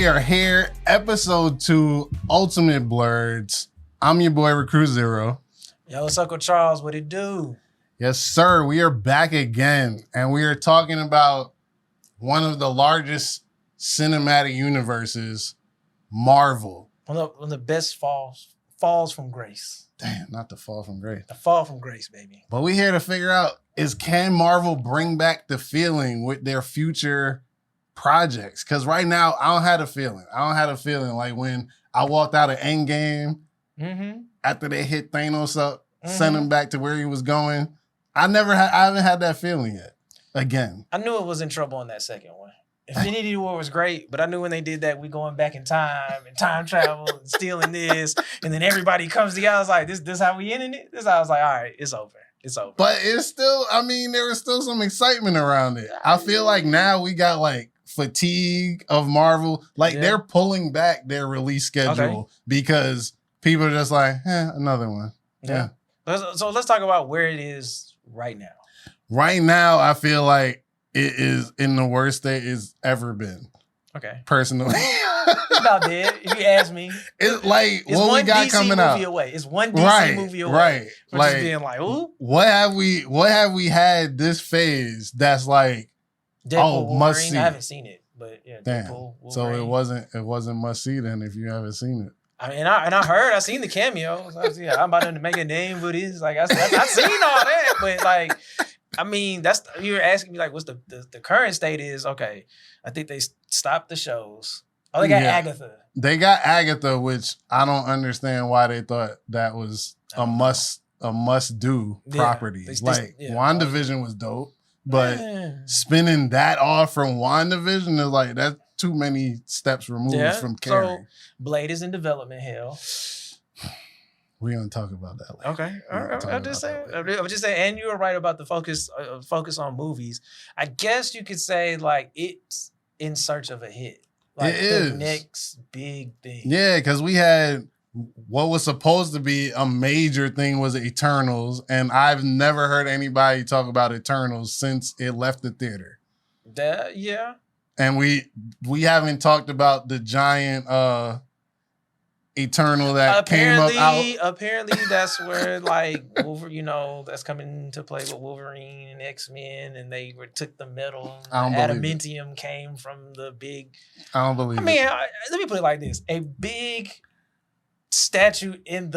we are here, episode 2, Ultimate Blerds. I'm your boy, Recruit Zero. Yo, what's Uncle Charles? What it do? Yes, sir. We are back again, and we are talking about one of the largest cinematic universes, Marvel. One of the best falls from grace. Damn, not the fall from grace. The fall from grace, baby. But we here to figure out, can Marvel bring back the feeling with their future projects? Because right now, I don't have a feeling. Like when I walked out of Endgame, after they hit Thanos up, sent him back to where he was going. I haven't had that feeling yet. Again. I knew it was in trouble on that second one. Infinity War was great, but I knew when they did that, we going back in time and time travel and stealing this, and then everybody comes together. I was like, this how we ending it? I was like, all right, it's over. It's over. But it's still, there was still some excitement around it. I feel like now we got like fatigue of Marvel. Like they're pulling back their release schedule because people are just like, another one. Yeah. So let's talk about where it is right now. Right now, I feel like it is in the worst state it's ever been. Okay. Personally. It's about dead, if you ask me. It's like it's what we got DC coming movie out. Away. It's one DC movie away. Right. From like just being like, ooh. What have we had this phase that's like Deadpool, must see? I haven't seen it, but yeah, damn. Deadpool, so it wasn't must see then if you haven't seen it. I mean, I seen the cameos. I'm about to make a name for this. Like I seen all that, but like, I mean, that's you were asking me like, what's the current state is? Okay, I think they stopped the shows. Oh, they got Agatha. They got Agatha, which I don't understand why they thought that was a must do property. WandaVision was dope, but spinning that off from WandaVision is like that's too many steps removed from Carrie. So Blade is in development hell. We're gonna talk about that later. Okay, all right. I'm just saying, and you were right about the focus on movies. I guess you could say like it's in search of a hit. Like it is the next big thing. Yeah, because we had what was supposed to be a major thing was Eternals, and I've never heard anybody talk about Eternals since it left the theater. And we haven't talked about the giant Eternal that came up out. Apparently, that's where like Wolverine, that's coming to play with Wolverine and X-Men, and they took the metal. Adamantium came from the big. I don't believe. Let me put it like this: a big statue in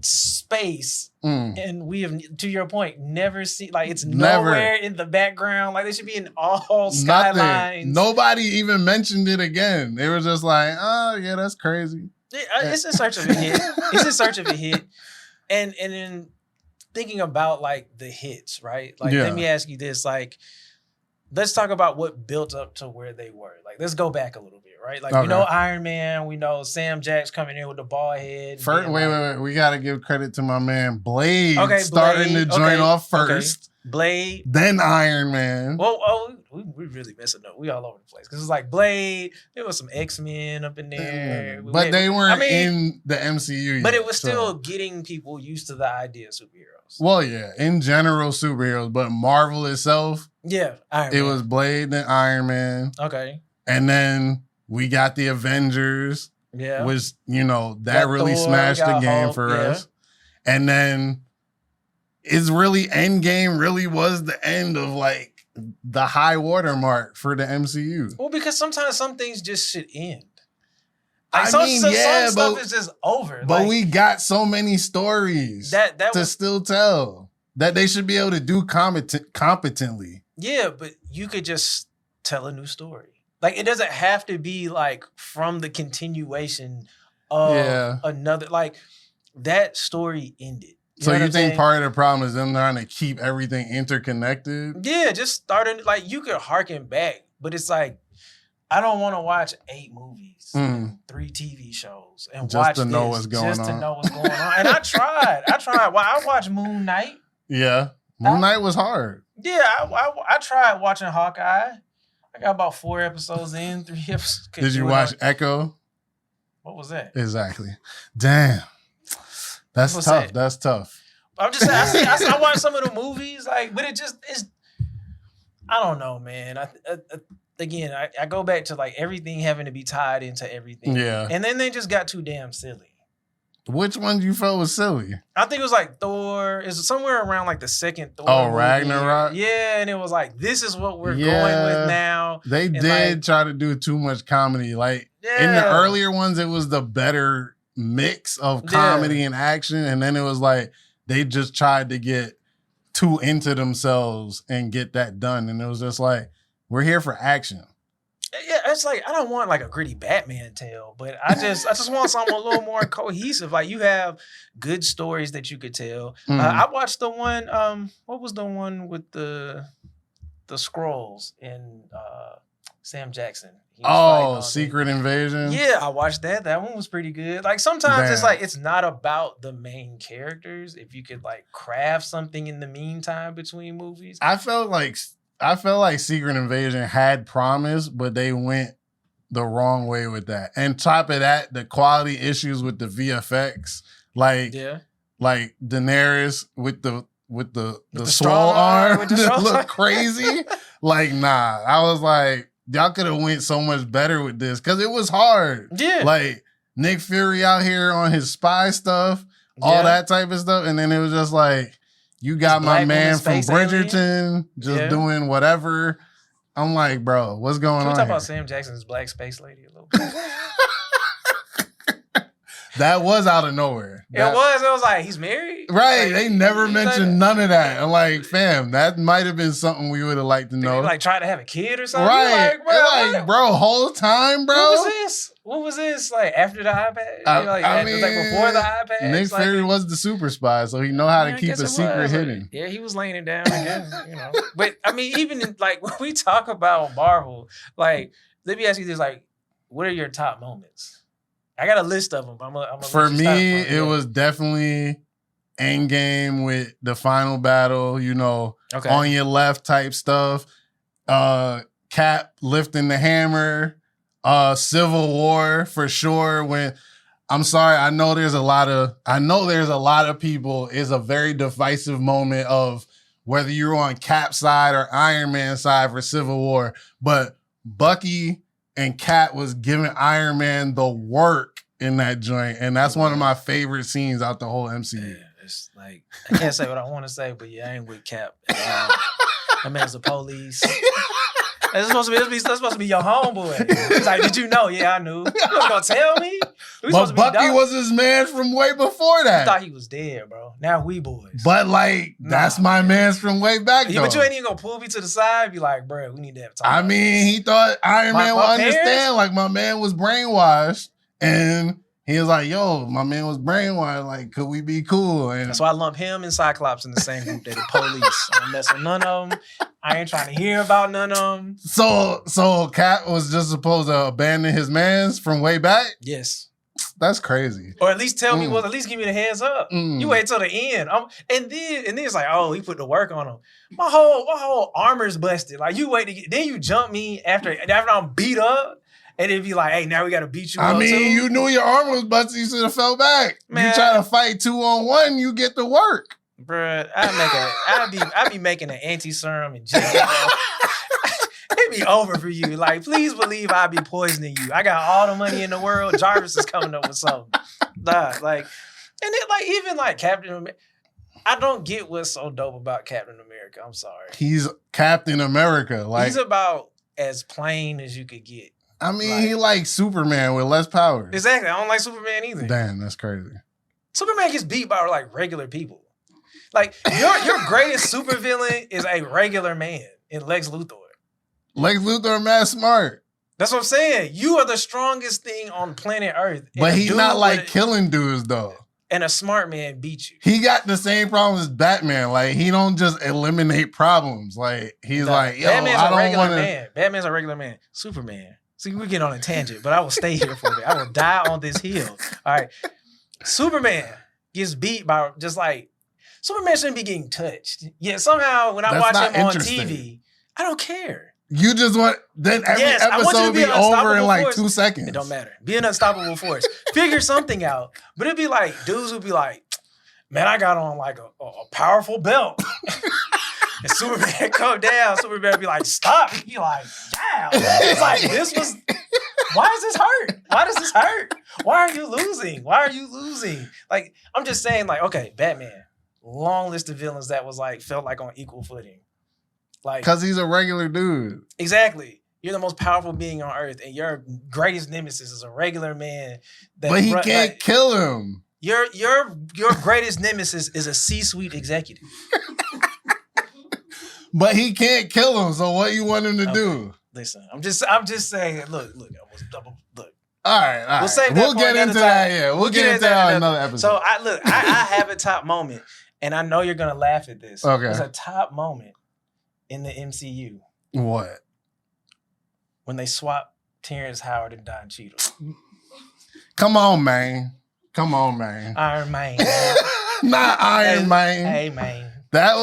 space, and we have, to your point, never seen like it's nowhere in the background. Like they should be in all skylines. Nobody even mentioned it again. They were just like, "Oh yeah, that's crazy." It's in search of a hit. And then thinking about like the hits, right? Like let me ask you this, like let's talk about what built up to where they were. Like let's go back a little bit, right? Like we know Iron Man, we know Sam Jack's coming in with the bald head. First, wait. We gotta give credit to my man Blade starting the joint off first. Blade. Then Iron Man. We really messing up. We all over the place. Because it's like Blade, there was some X-Men up in there. But they weren't in the MCU yet. But it was still getting people used to the idea of superheroes. Well, yeah. In general, superheroes. But Marvel itself. Yeah. Iron Man. It was Blade, then Iron Man. Okay. And then we got the Avengers. Yeah. Which, that really smashed the game for us. And then it's really Endgame really was the end of like the high watermark for the MCU. Well, because sometimes some things just should end. Like some stuff is just over. But we got so many stories to still tell that they should be able to do competently. Yeah, but you could just tell a new story. Like it doesn't have to be like from the continuation of another. Like that story ended. So you think part of the problem is them trying to keep everything interconnected? Yeah, just starting like you could harken back, but it's like I don't want to watch 8 movies, 3 TV shows, and just to know what's going on. And I tried. Well, I watched Moon Knight. Yeah, Moon Knight was hard. Yeah, I tried watching Hawkeye. I got about 4 episodes in, 3 episodes. Did you watch Echo? What was that? Exactly. Damn. That's tough. That's tough. I'm just saying, I watched some of the movies, like, but it's I don't know, man. again, I go back to like everything having to be tied into everything. Yeah. And then they just got too damn silly. Which one you felt was silly? I think it was like Thor. It's somewhere around like the second Thor. Oh, movie. Ragnarok? Yeah, and it was like, this is what we're going with now. They and did like, try to do too much comedy. Like in the earlier ones, it was the better mix of comedy and action. And then it was like they just tried to get too into themselves and get that done. And it was just like, we're here for action. Yeah, it's like I don't want like a gritty Batman tale, but I just want something a little more cohesive. Like you have good stories that you could tell. I watched the one. What was the one with the scrolls in Sam Jackson? Secret Invasion. Yeah, I watched that. That one was pretty good. Like sometimes it's like it's not about the main characters. If you could like craft something in the meantime between movies, I felt like Secret Invasion had promise, but they went the wrong way with that. And top of that, the quality issues with the VFX, like Daenerys with the swole arm look crazy. Like, nah, I was like, y'all could have went so much better with this because it was hard. Yeah, like Nick Fury out here on his spy stuff, all that type of stuff, and then it was just like. You got my man from Bridgerton just doing whatever. I'm like, bro, what's going on? Can we talk about Sam Jackson's black space lady a little bit? That was out of nowhere. It was like, he's married? Right. Like, they never mentioned none of that. I'm like, fam, that might have been something we would have liked to know. Like, try to have a kid or something? Right. Bro, whole time, bro. What was this? Like, after the iPad? Like before the iPad? Nick Fury was the super spy, so he know how to keep a secret hidden. Yeah, he was laying it down, I guess, But, I mean, even in, like, when we talk about Marvel, like, let me ask you this, like, what are your top moments? I got a list of them. But For me, it was definitely Endgame with the final battle, on your left type stuff. Cap lifting the hammer. Civil War for sure. When I'm sorry, I know there's a lot of people. It's a very divisive moment of whether you're on Cap's side or Iron Man's side for Civil War, but Bucky and Cap was giving Iron Man the work in that joint. And that's one of my favorite scenes out the whole MCU. Yeah, it's like, I can't say what I want to say, but yeah, I ain't with Cap. That man's the police. That's supposed to be your homeboy. He's like, did you know? Yeah, I knew. You was gonna tell me? But Bucky was his man from way before that. I thought he was dead, bro. Now we boys. But like, that's my man's from way back though. But you ain't even gonna pull me to the side. Be like, bro, we need to have a talk. I mean, he thought Iron Man would understand. Like, my man was brainwashed, and he was like, yo, my man was brainwashed. Like, could we be cool? And that's why I lump him and Cyclops in the same group. They're the police. I don't mess with none of them. I ain't trying to hear about none of them. So Cap was just supposed to abandon his mans from way back? Yes. That's crazy. Or at least tell me, at least give me the heads up. You wait till the end. And then it's like, oh, he put the work on him. My whole armor's busted. Like, you wait to get, then you jump me after I'm beat up. And it'd be like, hey, now we got to beat you up too. You knew your armor was busted. You should have fell back. Man. You try to fight 2-on-1, you get the work. Bruh, I'd be making an anti-serum in jail. It'd be over for you. Like, please believe I'd be poisoning you. I got all the money in the world. Jarvis is coming up with something. Nah, like, and it like even like Captain America. I don't get what's so dope about Captain America. I'm sorry. He's Captain America. Like, he's about as plain as you could get. I mean, he like Superman with less power. Exactly. I don't like Superman either. Damn, that's crazy. Superman gets beat by like regular people. Like, your greatest supervillain is a regular man in Lex Luthor. Lex Luthor mad smart. That's what I'm saying. You are the strongest thing on planet Earth. But he's not like killing dudes though. And a smart man beat you. He got the same problems as Batman. Like, he don't just eliminate problems. Like, he's like, yo, Batman's I don't a regular want man. Batman's a regular man. Superman. See, we get on a tangent, but I will stay here for a bit. I will die on this hill. All right. Superman gets beat by just like, Superman shouldn't be getting touched. Yet somehow when I watch him on TV, I don't care. You just want, then every episode be over in like 2 seconds. It don't matter. Be an unstoppable force. Figure something out. But it'd be like, dudes would be like, man, I got on like a powerful belt. And Superman come down. Superman be like, stop. He be like, damn. It's like, this was, why is this hurt? Why does this hurt? Why are you losing? Why are you losing? Like, I'm just saying, like, okay, Batman, long list of villains that was like, felt like on equal footing. Like, because he's a regular dude. Exactly. You're the most powerful being on earth, and your greatest nemesis is a regular man. But he can't kill him. Your greatest nemesis is a C-suite executive. But he can't kill him. So what you want him to do? Listen, I'm just saying. Look. All right. We'll save that. We'll get into that. Yeah, we'll get into that in another episode. So I have a top moment, and I know you're gonna laugh at this. Okay. It's a top moment in the MCU. What? When they swap Terrence Howard and Don Cheadle. Come on, man. Iron Man. Not Iron Man. Hey, man. That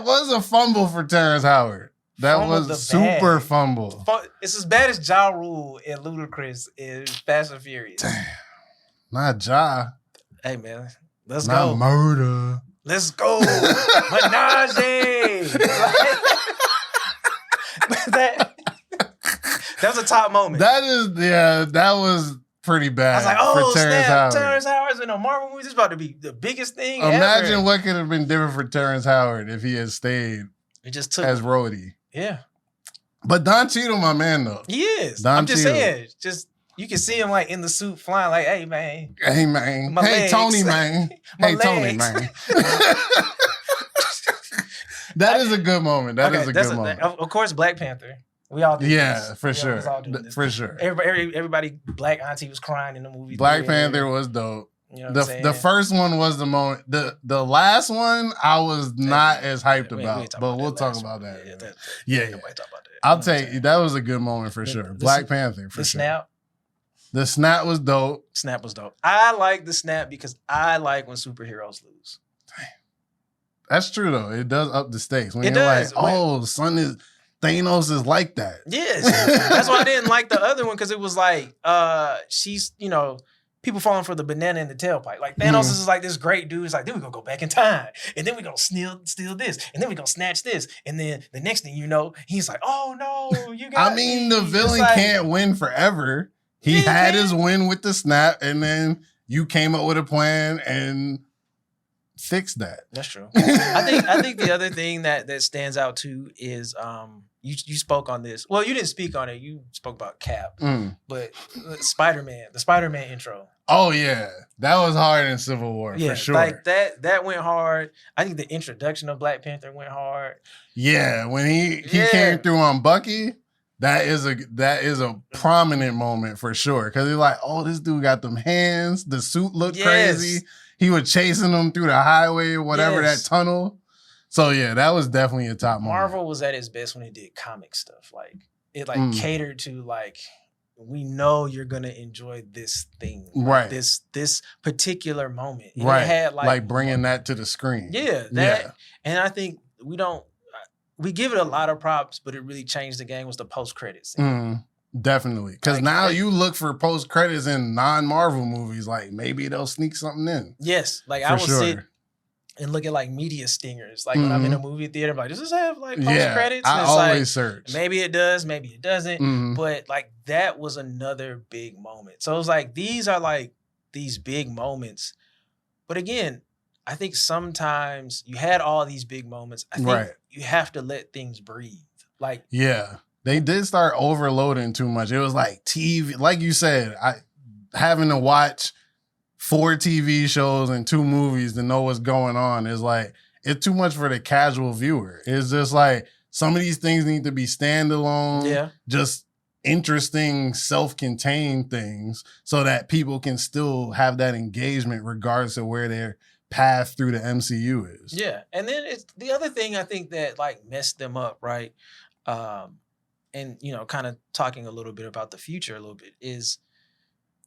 was a fumble for Terrence Howard. That was a super fumble. It's as bad as Ja Rule and Ludacris in Fast and Furious. Damn. Not Ja. Hey, man. Let's Not go. Murder. Let's go. Menage. That was a top moment. That was pretty bad. I was like, oh, for Terrence Howard. Terrence Howard's in a Marvel movie. This is about to be the biggest thing Imagine ever. what could have been different for Terrence Howard if he had stayed as Rhodey. Yeah. But Don Cheadle, my man, though. He is. I'm just saying. You can see him like in the suit flying like, hey, man. Hey, man. Hey, Tony, man. Tony, man. That is a good moment. That is a good moment. Of course, Black Panther. We all did this. For sure. For sure. Everybody, Black Auntie was crying in the movie. Black Panther was dope. You know what I'm saying? The first one was the moment. The last one I was not as hyped about, but we'll talk about that. Yeah. I'll tell you, that was a good moment for sure. Black Panther for sure. The snap was dope. Snap was dope. I like the snap because I like when superheroes lose. Damn. That's true though. It does up the stakes. When you're like, oh, Thanos is like that. Yes. That's why I didn't like the other one, because it was like, she's, people falling for the banana in the tailpipe. Like Thanos is like this great dude. It's like, then we're gonna go back in time. And then we're gonna steal this. And then we're gonna snatch this. And then the next thing you know, he's like, oh no, you got the villain can't win forever. He had his win with the snap, and then you came up with a plan and fixed that. That's true. I think the other thing that stands out too is you spoke on this. Well, you didn't speak on it. You spoke about Cap. But the Spider-Man intro. Oh yeah. That was hard in Civil War for sure. Like that went hard. I think the introduction of Black Panther went hard. Yeah, when he came through on Bucky, that is a prominent moment for sure. Cause he's like, oh, this dude got them hands. The suit looked crazy. He was chasing them through the highway or whatever, that tunnel. So yeah, that was definitely a top moment. Marvel was at its best when it did comic stuff. Like it catered to like, we know you're gonna enjoy this thing. Right. This particular moment. And right. It had like bringing that to the screen. Yeah. And I think we give it a lot of props, but it really changed the game was the post-credits. Definitely. Because now you look for post-credits in non-Marvel movies, like maybe they'll sneak something in. Yes. Like I will sit and look at like media stingers. Like when I'm in a movie theater, I'm like, does this have like post-credits? I always search. Maybe it does, maybe it doesn't. But like that was another big moment. So it was like, these are like these big moments. But again, I think sometimes you had all these big moments. I think you have to let things breathe. Like, yeah, they did start overloading too much. It was like TV, like you said, having to watch 4 TV shows and 2 movies to know what's going on is like, it's too much for the casual viewer. It's just like, some of these things need to be standalone, just interesting, self-contained things so that people can still have that engagement regardless of where their path through the MCU is. Yeah. And then it's the other thing I think that like messed them up, right? And kind of talking a little bit about the future a little bit is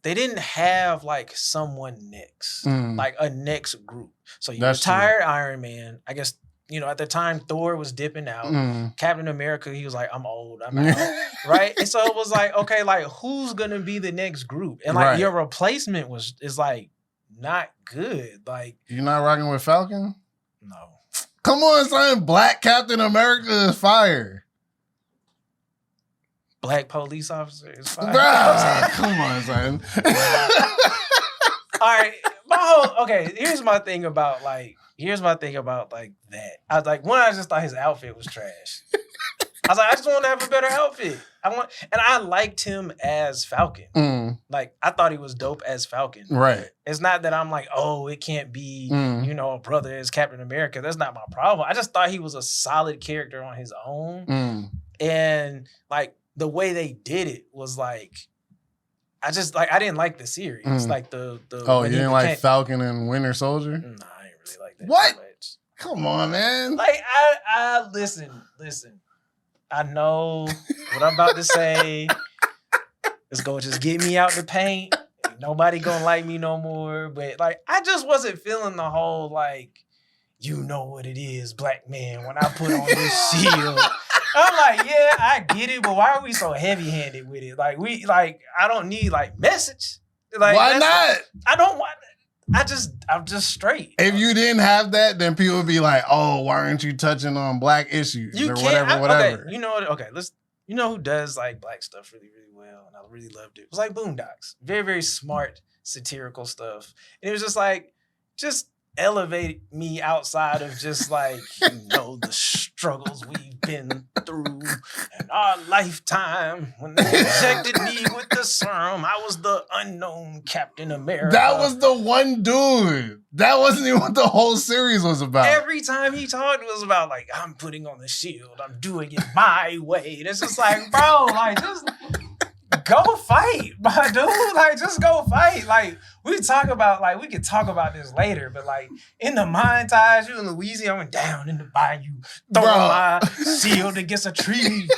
they didn't have like someone next, like a next group. So you retired Iron Man. I guess, at the time Thor was dipping out. Captain America, he was like, I'm old, I'm out. Right? And so it was like, okay, like who's gonna be the next group? And like your replacement is like not good. Like, you're not rocking with Falcon? No. Come Come on, son. Black Captain America is fire. Black police officer is fire. Bruh, come on, son. All right, here's my thing about that. I was like, one, I just thought his outfit was trash. I was like, I just want to have a better outfit. And I liked him as Falcon. Like, I thought he was dope as Falcon. Right. It's not that I'm like, oh, it can't be, a brother as Captain America. That's not my problem. I just thought he was a solid character on his own. And like the way they did it was like, I didn't like the series. Like the Oh, you didn't like Falcon and Winter Soldier? Nah, I didn't really like that. What? Much. Come on, man. Like I listen. I know what I'm about to say. It's gonna just get me out the paint. Ain't nobody gonna like me no more. But like, I just wasn't feeling the whole like, you know what it is, black man, when I put on this shield. I'm like, yeah, I get it, but why are we so heavy-handed with it? Like, I don't need like message. Like, why not? I don't want. I'm just straight. If you didn't have that, then people would be like, "Oh, why aren't you touching on black issues or whatever?" Okay, you know what? Okay, you know who does like black stuff really, really well, and I really loved it. It was like Boondocks, very, very smart satirical stuff, and it was just elevate me outside of just like the struggles we've been through in our lifetime. When they injected me with the serum, I was the unknown Captain America. That was the one dude. That wasn't even what the whole series was about. Every time he talked, it was about like, I'm putting on the shield, I'm doing it my way. And it's just like, bro, like just go fight, my dude. Like, just go fight. Like, we could talk about this later, but like in the montage, you in Louisiana, I went down in the bayou, throwing my shield against a tree.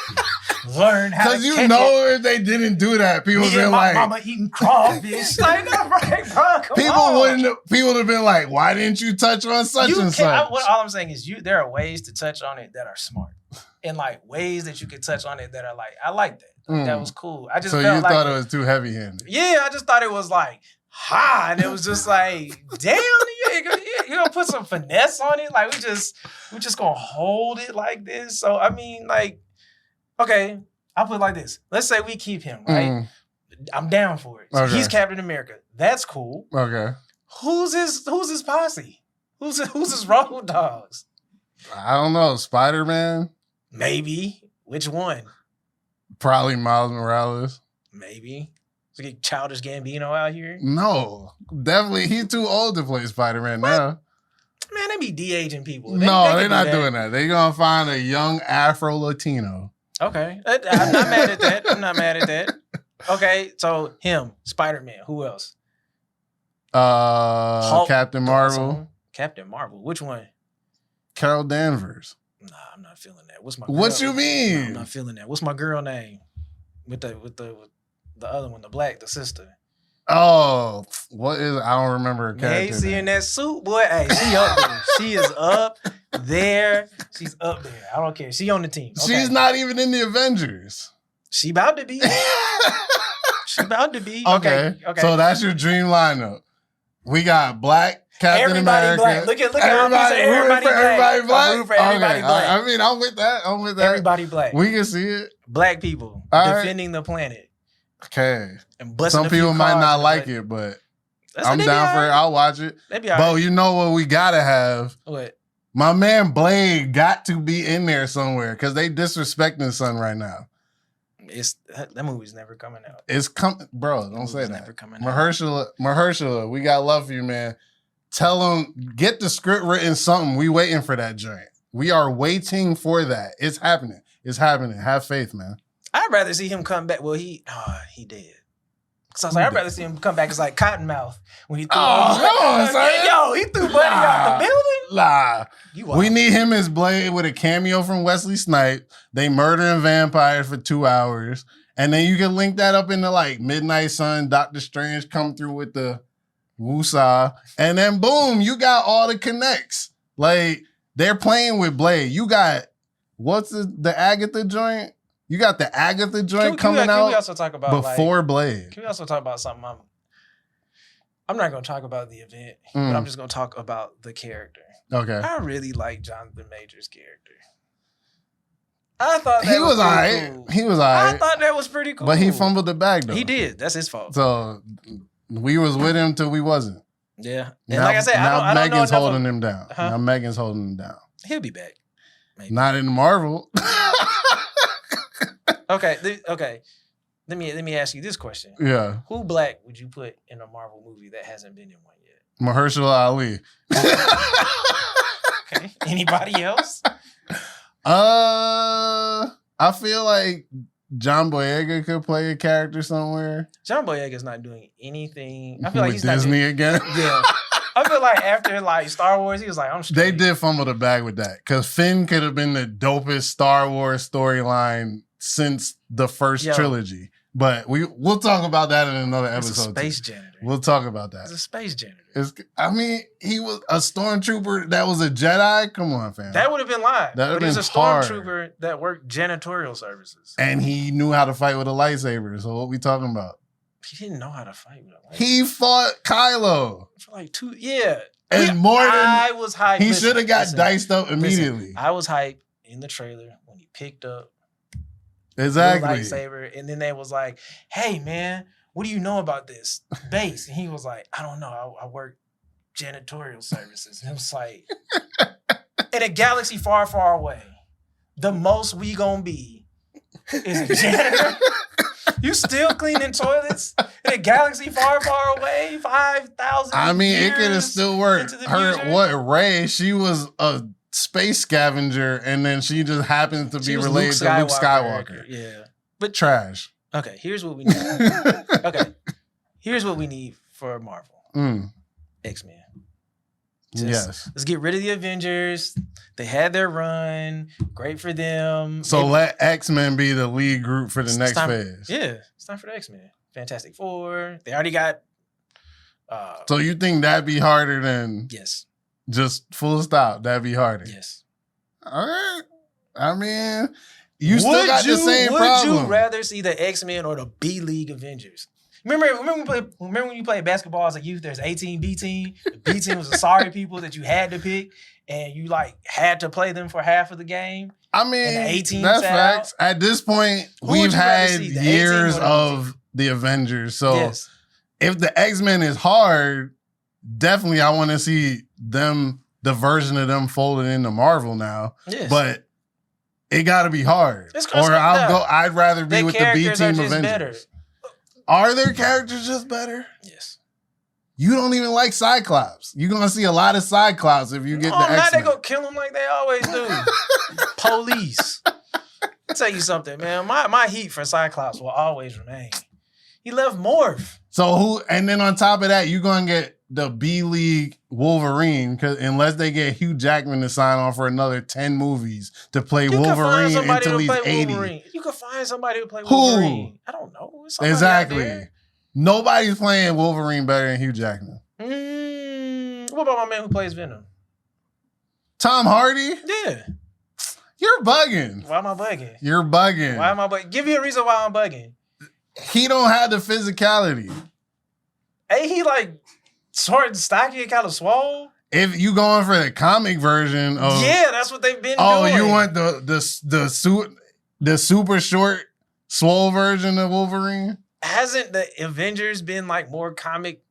Learn how to catch it. If they didn't do that, people would be my like, mama eating crawfish. Like, no, right, bro, people would have been like, why didn't you touch on such and such? All I'm saying is there are ways to touch on it that are smart. And like ways that you could touch on it that are like, I like that. Like, that was cool. I just so felt you like thought it was too heavy-handed. Yeah, I just thought it was like and it was just like, damn, you gonna put some finesse on it? Like we just gonna hold it like this. So I mean, like, okay, I'll put it like this. Let's say we keep him, right? I'm down for it. So he's Captain America. That's cool. Okay. Who's his posse? Who's his road dogs? I don't know. Spider-Man? Maybe. Which one? Probably Miles Morales. Maybe. So get Childish Gambino out here? No. Definitely. He's too old to play Spider-Man now. Man, they be de-aging people. They're not doing that. They're going to find a young Afro-Latino. Okay. I'm not mad at that. Okay, so him, Spider-Man. Who else? Hulk, Captain Marvel. Awesome. Captain Marvel. Which one? Carol Danvers. Nah, I'm not feeling that. What's my girl? What you mean? Nah, I'm not feeling that. What's my girl name? With the other one, the sister. Oh, what is? I don't remember her character. Hey, see in that suit, boy. Hey, she up there. She is up there. She's up there. I don't care. She on the team. Okay. She's not even in the Avengers. She about to be. Okay. So that's your dream lineup. We got Black Captain America. Black. Look at everybody black. For everybody black. I mean, I'm with that. Everybody black. We can see it. Black people defending the planet. Okay. And some people might not like it, but I'm down for it. I'll watch it. But you know what we gotta have? What? My man Blade got to be in there somewhere because they disrespecting son right now. That movie's never coming out. It's coming, bro. Don't say that. Never coming Mahershala, we got love for you, man. Tell him, get the script written, something. We waiting for that joint. We are waiting for that. It's happening. Have faith, man. I'd rather see him come back. Well, he did. So I was like, I'd rather see him come back as like Cottonmouth when he threw. He threw Buddy out the building. We need him as Blade with a cameo from Wesley Snipes. They murdering vampires for 2 hours, and then you can link that up into like Midnight Sun. Doctor Strange come through with the woosah, and then boom, you got all the connects. Like they're playing with Blade. You got what's the Agatha joint? You got the Agatha joint coming out. Can we also talk about before Blade? Can we also talk about something I'm not going to talk about the event, but I'm just going to talk about the character. Okay. I really like Jonathan Majors' character. I thought that he was all right. cool. He was all right. I thought that was pretty cool. But he fumbled the bag, though. He did. That's his fault. So we was with him till we wasn't. Yeah. And now, like I said, I don't Megan's know holding him down. Huh? Now Megan's holding him down. He'll be back. Maybe. Not in Marvel. Okay. Let me ask you this question. Yeah. Who black would you put in a Marvel movie that hasn't been in one yet? Mahershala Ali. Okay. Anybody else? I feel like John Boyega could play a character somewhere. John Boyega's not doing anything. I feel like with he's Disney not again. Yeah. I feel like after like Star Wars, he was like, I'm straight. They did fumble the bag with that because Finn could have been the dopest Star Wars storyline since the first trilogy. But we'll talk about that in another episode. It's a space janitor. We'll talk about that. It's a space janitor. He was a stormtrooper that was a Jedi. Come on, fam. That would have been live. But he's a stormtrooper that worked janitorial services. And he knew how to fight with a lightsaber. So what we talking about? He didn't know how to fight with a lightsaber. He fought Kylo. For like 2, yeah. And more than I was hyped. He should have got diced up immediately. I was hyped in the trailer when he picked up exactly the lightsaber, and then they was like, "Hey man, what do you know about this base?" And he was like, "I don't know. I work janitorial services." And it was like, in a galaxy far, far away, the most we gonna be is a janitor. You still cleaning toilets in a galaxy far, far away, 5,000. I mean, it could have still worked. Rey? She was a space scavenger, and then she just happens to be related to Luke Skywalker. Yeah, but trash. Okay, here's what we need. Here's what we need for Marvel. X-Men. Yes. Let's get rid of the Avengers. They had their run. Great for them. So let X-Men be the lead group for the next phase. Yeah, it's time for the X-Men. Fantastic Four. They already got. So you think that'd be harder than? Yes. Just full stop. That'd be harder. Yes. All right. I mean, you still got the same problem. Would you rather see the X-Men or the B-League Avengers? Remember when you played basketball as a youth, there's A-team, B-team. The B-team was the sorry people that you had to pick, and you like had to play them for half of the game. I mean, that's facts. At this point, we've had years of the Avengers. So if the X-Men is hard, definitely I want to see them, the version of them folded into Marvel now. Yes. But it got to be hard. Or I'd rather be with the B-team Avengers. Better. Are their characters just better? Yes. You don't even like Cyclops. You're going to see a lot of Cyclops if you get the X-Men. Now they go kill him like they always do. Police. I'll tell you something, man. My heat for Cyclops will always remain. He left Morph. So and then on top of that, you're going to get the B-League Wolverine, unless they get Hugh Jackman to sign on for another 10 movies to play Wolverine until he's 80. Wolverine. You could find somebody to play Wolverine. Who? I don't know. Exactly. Nobody's playing Wolverine better than Hugh Jackman. What about my man who plays Venom? Tom Hardy? Yeah. You're bugging. Why am I bugging? You're bugging. Why am I bugging? Give me a reason why I'm bugging. He don't have the physicality. Ain't he like short and stocky and kind of swole? If you going for the comic version of that's what they've been doing. Oh, you want the super short, swole version of Wolverine? Hasn't the Avengers been like more comic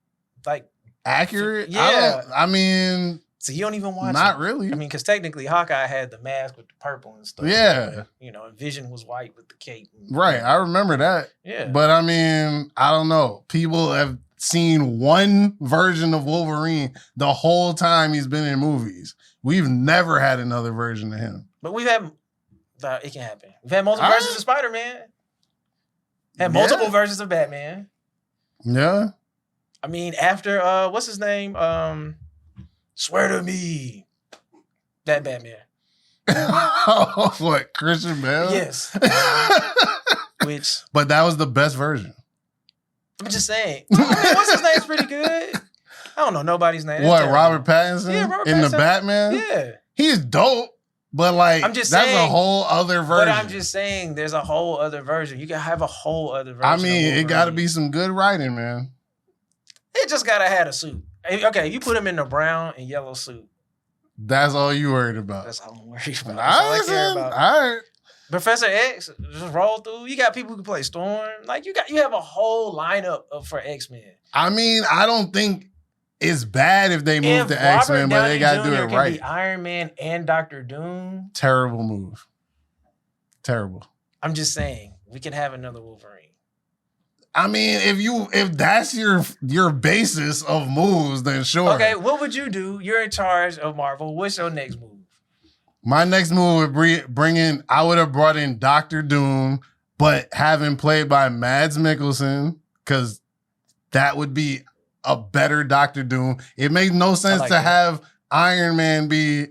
like accurate? Yeah. I mean, so you don't even watch Not really. I mean, because technically Hawkeye had the mask with the purple and stuff. Yeah. But, and Vision was white with the cape. Right. I remember that. Yeah. But I mean, I don't know. People have seen one version of Wolverine the whole time he's been in movies. We've never had another version of him. But we've had, it can happen. We've had multiple versions of Spider-Man. Had multiple versions of Batman. Yeah. I mean, after, what's his name? Swear to Me. That Batman. What, Christian Bale? Yes. But that was the best version. I'm just saying. What's his name's pretty good? I don't know nobody's name. What, Robert Pattinson? Yeah, Robert Pattinson. In the Batman? Yeah. He's dope, but that's a whole other version. But I'm just saying there's a whole other version. You can have a whole other version. I mean, it got to be some good writing, man. It just gotta have a suit. Okay, if you put him in a brown and yellow suit. That's all you worried about. That's all I'm worried about. That's all I care about. All right. Professor X, just roll through. You got people who can play Storm. Like you have a whole lineup for X-Men. I mean, I don't think it's bad if they move to X-Men, but they gotta do it right. Be Iron Man and Dr. Doom. Terrible move. Terrible. I'm just saying, we could have another Wolverine. I mean, if that's your basis of moves, then sure. Okay, what would you do? You're in charge of Marvel. What's your next move? My next move would bring in. I would have brought in Dr. Doom, but have him played by Mads Mikkelsen, because that would be a better Dr. Doom. It makes no sense to have Iron Man be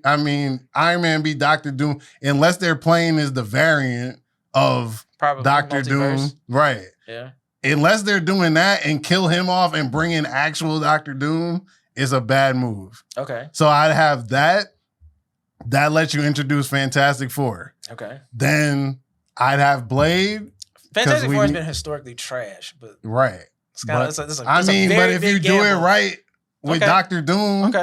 Dr. Doom unless they're playing as the variant of Dr. Doom. Right. Yeah. Unless they're doing that and kill him off and bring in actual Dr. Doom, is a bad move. Okay. So I'd have that. That lets you introduce Fantastic Four. Okay. Then I'd have Blade. Fantastic Four has been historically trash, but right. But if you do it right with Dr. Doom,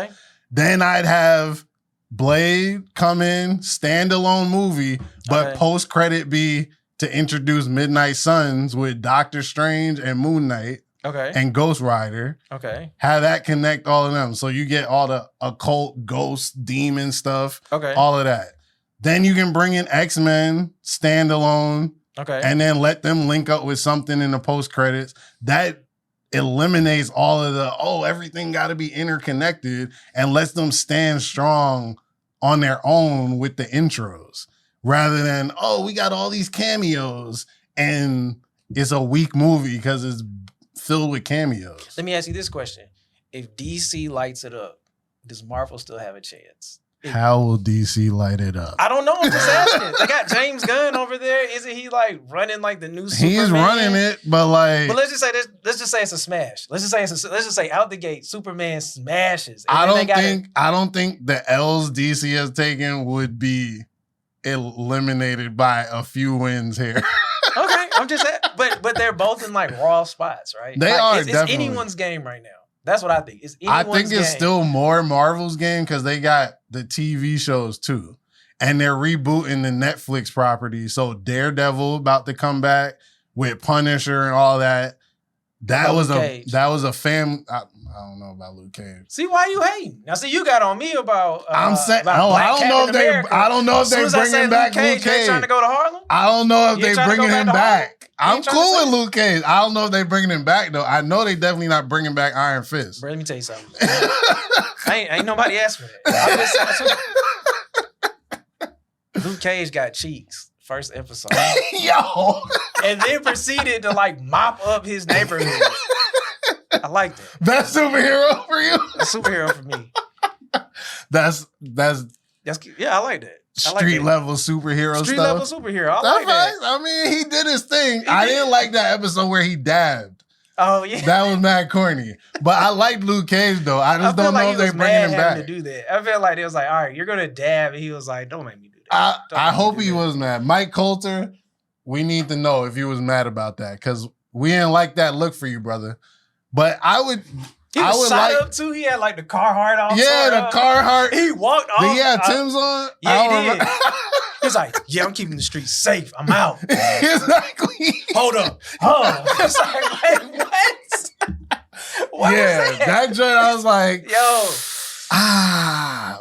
then I'd have Blade come in, standalone movie, but post-credit be to introduce Midnight Suns with Doctor Strange and Moon Knight and Ghost Rider. Okay. Have that connect all of them. So you get all the occult, ghost, demon stuff. Okay. All of that. Then you can bring in X-Men, standalone. Okay. And then let them link up with something in the post-credits. That eliminates all of everything got to be interconnected and lets them stand strong on their own with the intros. Rather than, we got all these cameos and it's a weak movie because it's filled with cameos. Let me ask you this question. If DC lights it up, does Marvel still have a chance? How will DC light it up? I don't know. I'm just asking. They got James Gunn over there. Isn't he running the new Superman? He's running it, but But let's just say this. Let's just say it's a smash. Let's just say out the gate, Superman smashes. I don't think the L's DC has taken would be eliminated by a few wins here. Okay, I'm just saying. But they're both in raw spots, right? They are it's definitely. It's anyone's game right now. That's what I think. It's anyone's game. It's still more Marvel's game because they got the TV shows too. And they're rebooting the Netflix property. So Daredevil about to come back with Punisher and all that. That was a fam. I don't know about Luke Cage. See, why you hating? Now, see, you got on me about. I'm saying, I don't know if they're bringing back Luke Cage. They trying to go to Harlem. I don't know if they're bringing him back. I'm cool with Luke Cage. I don't know if they're bringing him back though. I know they definitely not bringing back Iron Fist. Bro, let me tell you something. ain't nobody asked for that. Luke Cage got cheeks. First episode. Yo. And then proceeded to mop up his neighborhood. I like that. That's superhero for you? That's superhero for me. That's yeah, I like that. Street level superhero stuff. Street level superhero. I like that. I mean, he did his thing. I didn't like that episode where he dabbed. Oh yeah. That was mad corny. But I liked Luke Cage though. I just don't know if they're bringing him back. To do that. I feel like it was all right, you're gonna dab, and he was like, don't make me do that. I hope he was mad. Mike Coulter, we need to know if he was mad about that because we didn't like that look for you, brother. But I would. He was shot up too. He had the Carhartt on. Yeah, the Carhartt. He walked off. Did he have Tim's on? Yeah, he did. He's like, yeah, I'm keeping the streets safe. I'm out. Exactly. Hold up. It's like, wait, what? What yeah, that joint, I was like, yo.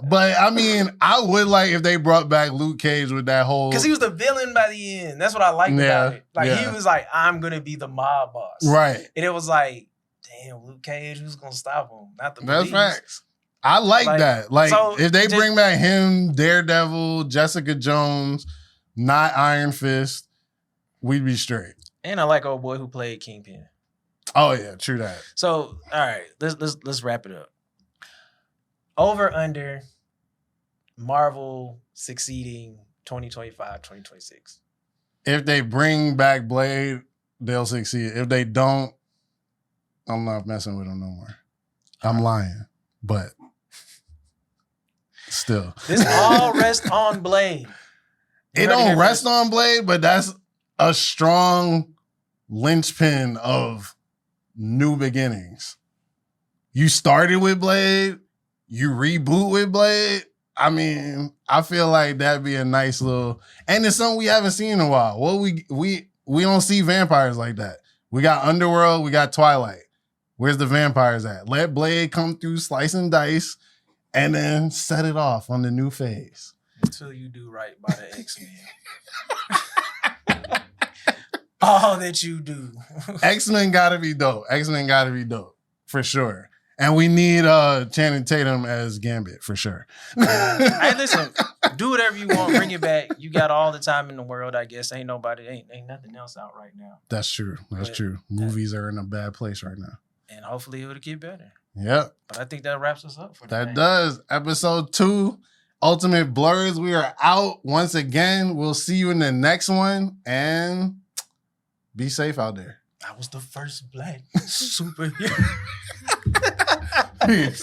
But I mean, I would like if they brought back Luke Cage with that whole... Because he was the villain by the end. That's what I liked about it. He was like, I'm going to be the mob boss. Right. And it was like, damn, Luke Cage, who's going to stop him? Not the That's police. facts. I like that. So if they bring back him, Daredevil, Jessica Jones, not Iron Fist, we'd be straight. And I like old boy who played Kingpin. Oh yeah, true that. So, all right, let's wrap it up. Over under Marvel succeeding 2025, 2026. If they bring back Blade, they'll succeed. If they don't, I'm not messing with them no more. I'm lying, but still. This all rests on Blade. It don't rest on Blade, but that's a strong linchpin of new beginnings. you started with Blade, you reboot with Blade. I mean, I feel like that'd be a nice little, and it's something we haven't seen in a while. Well, we don't see vampires like that. We got Underworld, we got Twilight. Where's the vampires at? Let Blade come through, slice and dice, and then set it off on the new phase. Until you do right by the X-Men. All that you do. X-Men gotta be dope. X-Men gotta be dope. For sure. And we need Channing Tatum as Gambit, for sure. Hey, listen, do whatever you want, bring it back. You got all the time in the world, I guess. Ain't nothing else out right now. That's true. That's true. Movies are in a bad place right now. And hopefully it'll get better. Yep. But I think that wraps us up for today. That does. Episode 2, Ultimate Blerds. We are out once again. We'll see you in the next one. And be safe out there. I was the first black superhero. Peace.